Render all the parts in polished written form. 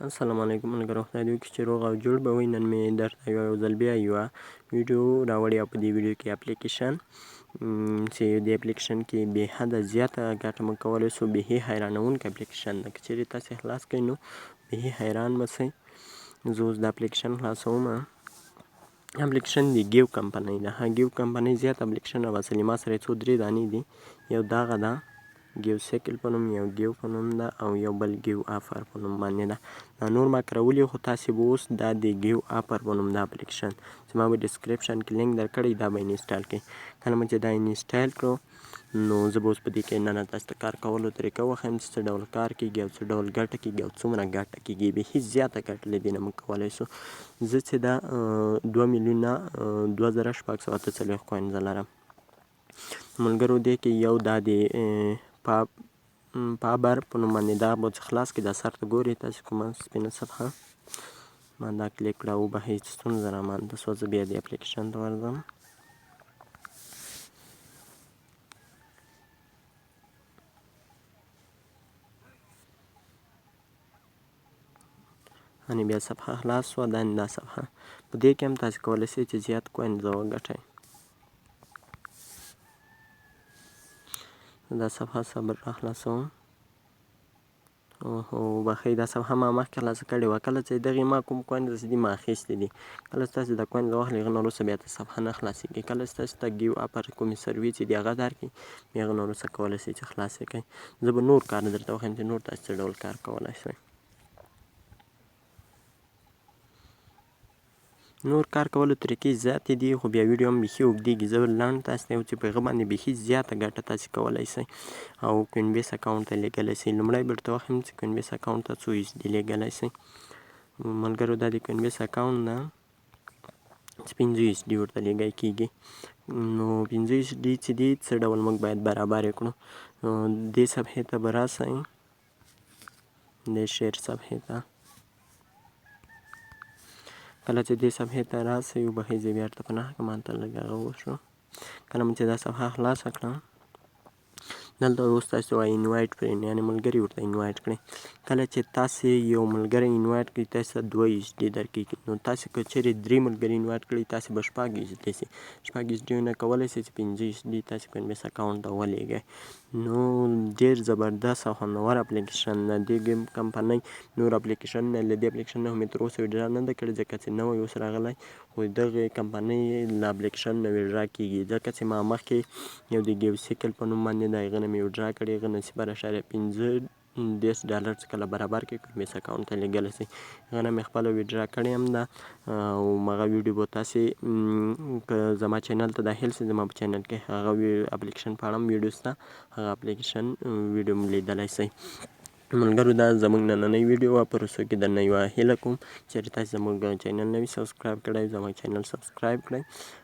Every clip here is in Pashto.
السلام علیکم ملګرو، خدای دې وکړي چې روغ او جوړ به وئ. نن مې درته یو ځل بیا یوه ویډیو راوړې او په دې ویډیو کې اپلیکیشن چې دې اپلیکیشن کې بې حده زیاته ګټه موږ کولی شو. بیخي حیرانوونکی اپلیکیشن ده. که چیرې تاسې خلاص کړئ نو بیخي حیران به شئ. زه اوس د اپلیکیشن خلاصومه. اپلیکیشن د ګیو کمپنۍ ده. ګیو کمپنۍ زیات اپلیکیشن راباسلي. ما سره یې څو درې دانې دي. یو دغه ده ګیو سیکل په نوم، یو ګیو په نوم ده او یو بل ګیو آفر په نوم باندې ده. دا نور ما کړولي، خو تاسې به اوس دا د ګیو آفر په نوم دا اپلیکیشن چې ما به ډسکریپشن کې لینک درکړی، دا به انسټال کړئ. کله مو چې دا انسټال کړو نو زه به اوس په دې کې ننه تاسو ته کار کولو طریقه وښیم چې څه ډول کار کېږي او څه ډول ګټه کېږي او څومره ګټه کېږي. بیخي زیاته ګټه له دې نه موږ کولی شو. زه چې دا 2,002,643 کوینزه لرم. ملګرو دې کې یو دا د پابر په نوم باندې دا به خلاص کړي. دا سر ته ګورئ تاسې کومه سپینه صفحه ما دا کلیک کړه، وبهئ چې ستونزه رامنځته شوه. زه بیا دې اپلیکیشن ته ورځم. هنې بیا صفحه خلاص شوه. دا صفحه په دې کې هم تاسې کولی شئ چې زیات کوینزه وګټئ. دا صفحه صبر را خلاصوم. بخښئ دا صفحه ما مخکې خلاصه کړې وه. کله چې دغې ما کوم کوینز چې دي ما اخیستي دي، کله چې تاسې دا کوینز واخلئ هغه نه وروسته بیا ته صفحه نه خلاصېږي. کله چې تاسې ته ګیو آفر کومې سروې چې دي هغه درکړي، بیا هغه نه وروسته کولی شئ چې خلاص یې کړئ. زه به نور کار درته وښیم چې نور تاسې څه ډول کار کولی شئ. نور کار کولو طریقې زیاتې دي، خو بیا ویډیو هم بیخي اوږدېږي. زه لنډ تاسې ته چې په هغه باندې بیخي زیاته ګټه تاسې کولی شئ او کوین بیس اکاونټ ته لیږلی شئ. لومړی به درته وښیم چې کوین بیس اکاونټ ته څو USD لیږلی شئ. ملګرو دا د کوین بیس اکاونټ ده چې 5 USD ورته لیږی کېږي. نو 5 USD چې دي څه ډول موږ باید برابر یې کړو. دې صفحې ته به راسئ، دې شیر صفحې ته. کله چې دې صفحې ته راسئ وبهئ، زه بیا درته په نښه کړم، هلته لږ هغه وشو. کله مو چې دا صفحه خلاصه کړه، دلته اوس تاسې وایي انوایټ فرینډ، یعنې ملګري ورته انوایټ کړئ. کله چې تاسې یو ملګری انوایټ کړئ تاسې ته 2 USD درکوي. نو تاسې که چیرې 3 ملګري انوایټ کړئ تاسې به 6 USD شي. 6 USD نه کولی شئ چې 5 USD تاسې کوین بیس اکاونټ ته ولېږئ. نو ډېر زبردست او خوندور اپلیکیشن ده. دې ګیم کمپنۍ نور اپلیکیشنونه له دې اپلیکیشن نه مې تر اوسه ویډرا نه ده کړې، ځکه چې نوی اوس راغلی. خو دغې کمپنۍ له اپلیکیشن نه ویډرا کېږي، ځکه چې ما مخکې یو د ګیو سیکل په نوم باندې د هغه نه مې ویډرا کړې. هغه نه 0.15 ډالر چې کله برابر کړي کوین بیس اکاونټ ته لیږلی شئ. هغه نه مې خپله ویډرا کړې هم ده او هغه ویډیو به تاسې که زما چینل ته داخل شئ، زما په چینل کې هغه اپلیکیشن په اړه هم ویډیو شته، هغه اپلیکیشن ویډیو هم لیدلی شئ. ملګرو دا زموږ نننۍ ویډیو وه. په وروستیو کې درنه یوه هیله کوم چیرې تاسې زموږ چینل نه وي سبسکرایب کړی، زموږ چینل سبسکرایب کړئ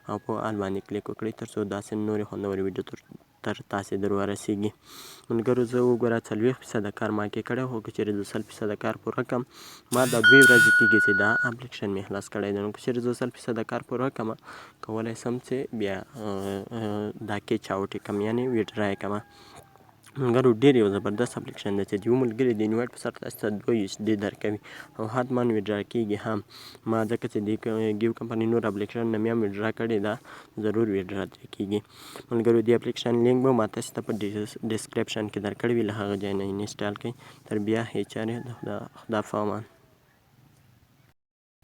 او په آل باندې کلیک وکړئ تر څو داسې نورې خوندورې ویډیو تر تاسې در ورسیږي. ملګرو زه وګوره 40% کار ما کې کړی، خو که چیرې زه 100% کار پوره کړم، ما دا 2 ورځې کېږي چې دا اپلیکیشن مې خلاص کړی دی. نو که چیرې زه 100% کار پوره کړم کولی شم چې بیا دا کیچ آوټ یې کړم، یعنې ویډرا یې کړم. ملګرو ډېر یو زبردست اپلیکیشن دی چې د یو ملګري د انوایټ په سر تاسې ته 2 USD درکوي او حتما ویډرا کېږي هم. ما ځکه چې د ګیو کمپنۍ نور اپلیکیشن نه مې هم ویډرا کړې ده، ضرور ویډرا ترې کېږي. ملګرو دې اپلیکیشن لینک به ما تاسې ته په ډسکریپشن کې درکړی وي، له هغه ځای نه انسټال کړئ. تر بیا هیڅ چارې، خدا په امان.